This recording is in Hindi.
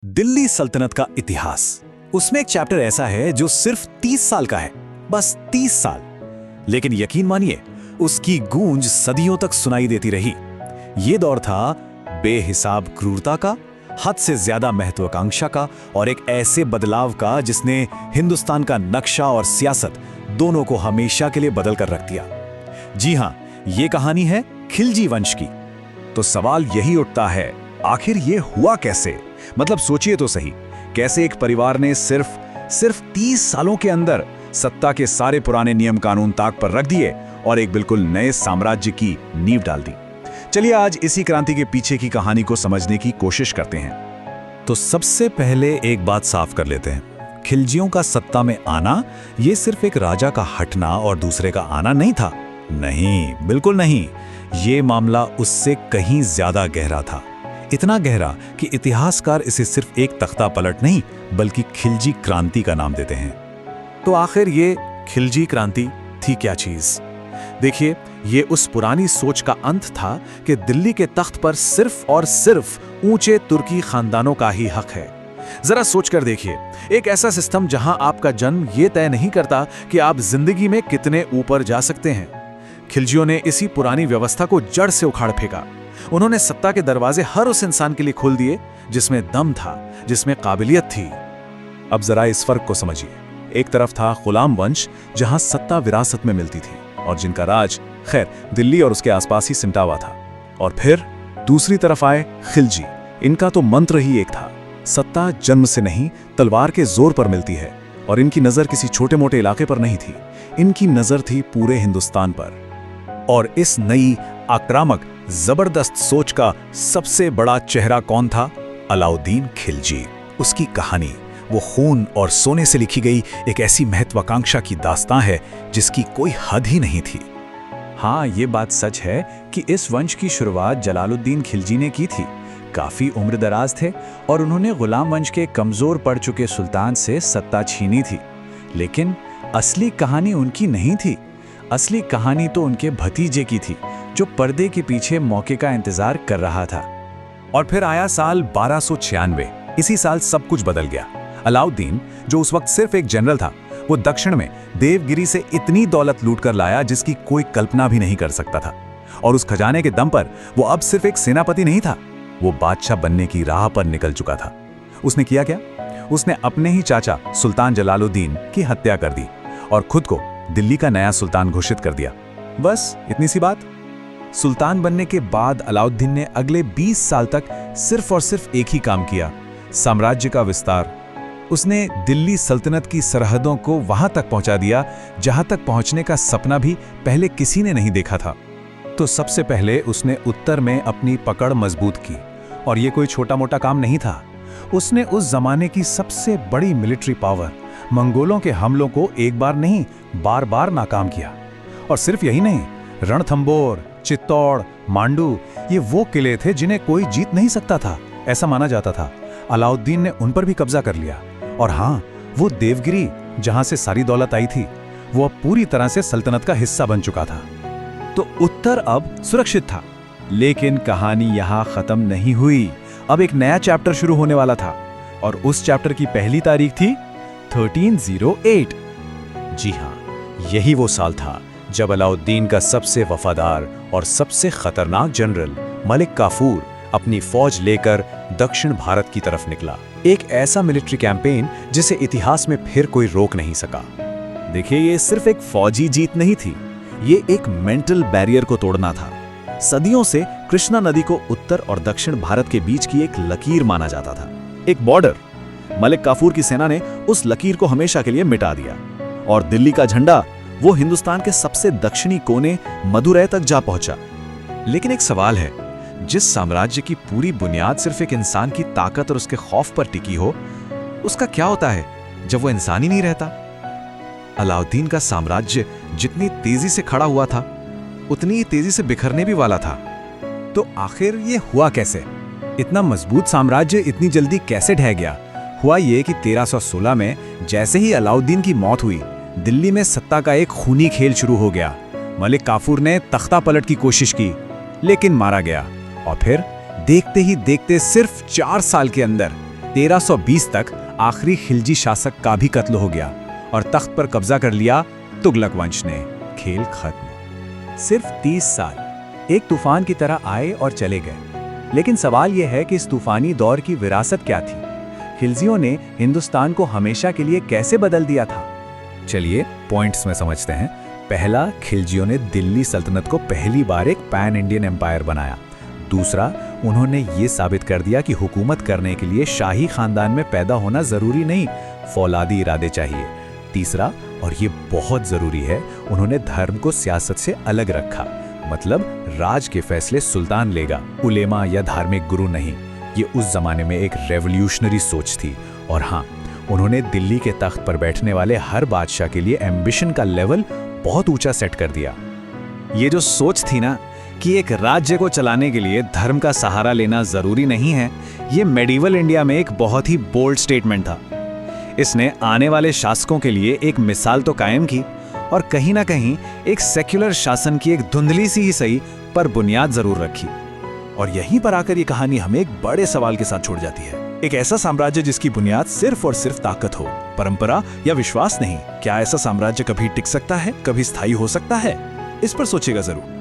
दिल्ली सल्तनत का इतिहास। उसमें एक चैप्टर ऐसा है जो सिर्फ 30 साल का है, बस 30 साल। लेकिन यकीन मानिए, उसकी गूंज सदियों तक सुनाई देती रही। ये दौर था बेहिसाब क्रूरता का, हद से ज्यादा महत्वाकांक्षा का और एक ऐसे बदलाव का जिसने हिंदुस्तान का नक्शा और सियासत दोनों को हमेशा के लिए बदल कर रख दिया। जी हां, ये कहानी है खिलजी वंश की। तो सवाल यही उठता है, आखिर ये हुआ कैसे? मतलब सोचिए तो सही, कैसे एक परिवार ने सिर्फ 30 सालों के अंदर सत्ता के सारे पुराने नियम कानून ताक पर रख दिए और एक बिल्कुल नए साम्राज्य की नींव डाल दी। चलिए आज इसी क्रांति के पीछे की कहानी को समझने की कोशिश करते हैं। तो सबसे पहले एक बात साफ कर लेते हैं, खिलजियों का सत्ता में आना ये सिर्फ एक राजा का हटना और दूसरे का आना नहीं था। नहीं, बिल्कुल नहीं। ये मामला उससे कहीं ज्यादा गहरा था। इतना गहरा कि इतिहासकार इसे सिर्फ एक तख्ता पलट नहीं बल्कि खिलजी क्रांति का नाम देते हैं। तो आखिर ये खिलजी क्रांति थी क्या चीज? देखिए, ये उस पुरानी सोच का अंत था कि दिल्ली के तख्त पर सिर्फ और सिर्फ ऊंचे तुर्की खानदानों का ही हक है। जरा सोचकर देखिए, एक ऐसा सिस्टम जहां आपका जन्म ये तय नहीं करता कि आप जिंदगी में कितने ऊपर जा सकते हैं। खिलजियों ने इसी पुरानी व्यवस्था को जड़ से उखाड़ फेंका। उन्होंने सत्ता के दरवाजे हर उस इंसान के लिए खोल दिए जिसमें दम था, जिसमें काबिलियत थी। अब जरा इस फर्क को समझिए। एक तरफ था गुलाम वंश, जहां सत्ता विरासत में मिलती थी और जिनका राज खैर दिल्ली और उसके आसपास ही सिमटा हुआ था। और फिर दूसरी तरफ आए खिलजी। इनका तो मंत्र ही एक था, सत्ता जन्म से नहीं तलवार के जोर पर मिलती है। और इनकी नजर किसी छोटे मोटे इलाके पर नहीं थी, इनकी नजर थी पूरे हिंदुस्तान पर। और इस नई आक्रामक जबरदस्त सोच का सबसे बड़ा चेहरा कौन था? अलाउद्दीन खिलजी। उसकी कहानी वो खून और सोने से लिखी गई एक ऐसी महत्वाकांक्षा की दास्तां है जिसकी कोई हद ही नहीं थी। हाँ, ये बात सच है कि इस वंश की शुरुआत जलालुद्दीन खिलजी ने की थी। काफी उम्रदराज थे और उन्होंने गुलाम वंश के कमजोर पड़ चुके सुल्तान से सत्ता छीनी थी। लेकिन असली कहानी उनकी नहीं थी। असली कहानी तो उनके भतीजे की थी, जो पर्दे के पीछे मौके का इंतजार कर रहा था। और फिर आया साल 1296। इसी साल सब कुछ बदल गया। अलाउद्दीन, जो उस वक्त सिर्फ एक जनरल था, वो दक्षिण में देवगिरी से इतनी दौलत लूट कर लाया जिसकी कोई कल्पना भी नहीं कर सकता था। और उस खजाने के दम पर वो अब सिर्फ एक सेनापति नहीं था, वो बादशाह बनने की राह पर निकल चुका था। उसने किया क्या? उसने अपने ही चाचा सुल्तान जलालुद्दीन की हत्या कर दी और खुद को दिल्ली का नया सुल्तान घोषित कर दिया। बस इतनी सी बात। सुल्तान बनने के बाद अलाउद्दीन ने अगले 20 साल तक सिर्फ और सिर्फ एक ही काम किया, साम्राज्य का विस्तार। उसने दिल्ली सल्तनत की सरहदों को वहां तक पहुंचा दिया जहां तक पहुंचने का सपना भी पहले किसी ने नहीं देखा था। तो सबसे पहले उसने उत्तर में अपनी पकड़ मजबूत की। और ये कोई छोटा मोटा काम नहीं था। उसने उस जमाने की सबसे बड़ी मिलिट्री पावर मंगोलों के हमलों को एक बार नहीं बार बार नाकाम किया। और सिर्फ यही नहीं, रणथंबोर, चित्तौड़, मांडू, ये वो किले थे जिन्हें कोई जीत नहीं सकता था, ऐसा माना जाता था। अलाउद्दीन ने उन पर भी कब्जा कर लिया। और हाँ, वो देवगिरी जहां से सारी दौलत आई थी, वो अब पूरी तरह से सल्तनत का हिस्सा बन चुका था। तो उत्तर अब सुरक्षित था। लेकिन कहानी यहां खत्म नहीं हुई। अब एक नया चैप्टर शुरू होने वाला था। और उस चैप्टर की पहली तारीख थी 1308। जी हाँ, यही वो साल था जब अलाउद्दीन का सबसे वफादार और सबसे खतरनाक जनरल मलिक काफूर अपनी फौज लेकर दक्षिण भारत की तरफ निकला। एक ऐसा मिलिट्री कैंपेन जिसे इतिहास में फिर कोई रोक नहीं सका। देखिए, ये सिर्फ एक फौजी जीत नहीं थी, ये एक मेंटल बैरियर को तोड़ना था। सदियों से कृष्णा नदी को उत्तर और दक्षिण भारत के बीच की एक लकीर माना जाता था, एक बॉर्डर। मलिक काफूर की सेना ने उस लकीर को हमेशा के लिए मिटा दिया और दिल्ली का झंडा वो हिंदुस्तान के सबसे दक्षिणी कोने मदुरै तक जा पहुंचा। लेकिन एक सवाल है, जिस साम्राज्य की पूरी बुनियाद सिर्फ एक इंसान की ताकत और उसके खौफ पर टिकी हो, उसका क्या होता है जब वो इंसान ही नहीं रहता? अलाउद्दीन का साम्राज्य जितनी तेजी से खड़ा हुआ था, उतनी ही तेजी से बिखरने भी वाला था। तो आखिर ये हुआ कैसे? इतना मजबूत साम्राज्य इतनी जल्दी कैसे ढह गया? हुआ ये कि 1316 में जैसे ही अलाउद्दीन की मौत हुई, दिल्ली में सत्ता का एक खूनी खेल शुरू हो गया। मलिक काफूर ने तख्ता पलट की कोशिश की, लेकिन मारा गया। और फिर देखते ही देखते सिर्फ 4 साल के अंदर 1320 तक आखिरी खिलजी शासक का भी कत्ल हो गया और तख्त पर कब्जा कर लिया तुगलक वंश ने। खेल खत्म। सिर्फ 30 साल एक तूफान की तरह आए और चले गए। लेकिन सवाल यह है कि इस तूफानी दौर की विरासत क्या थी? खिलजियों ने हिंदुस्तान को हमेशा के लिए कैसे बदल दिया था? चलिए पॉइंट्स में समझते हैं। पहला, खिलजियों ने दिल्ली सल्तनत को पहली बार एक पैन इंडियन एम्पायर बनाया। दूसरा, उन्होंने ये साबित कर दिया कि हुकूमत करने के लिए शाही खानदान में पैदा होना जरूरी नहीं, फौलादी इरादे चाहिए। तीसरा, और ये बहुत जरूरी है, उन्होंने धर्म को सियासत से अलग रखा। मतलब राज के फैसले सुल्तान लेगा, उलेमा या धार्मिक गुरु नहीं। ये उस जमाने में एक रेवोल्यूशनरी सोच थी। और हाँ, उन्होंने दिल्ली के तख्त पर बैठने वाले हर बादशाह के लिए एम्बिशन का लेवल बहुत ऊंचा सेट कर दिया। ये जो सोच थी ना कि एक राज्य को चलाने के लिए धर्म का सहारा लेना जरूरी नहीं है, ये मेडिवल इंडिया में एक बहुत ही बोल्ड स्टेटमेंट था। इसने आने वाले शासकों के लिए एक मिसाल तो कायम की और कहीं ना कहीं एक सेक्युलर शासन की एक धुंधली सी ही सही पर बुनियाद जरूर रखी। और यहीं पर आकर ये कहानी हमें एक बड़े सवाल के साथ छोड़ जाती है। एक ऐसा साम्राज्य जिसकी बुनियाद सिर्फ और सिर्फ ताकत हो, परंपरा या विश्वास नहीं, क्या ऐसा साम्राज्य कभी टिक सकता है, कभी स्थायी हो सकता है? इस पर सोचिएगा जरूर।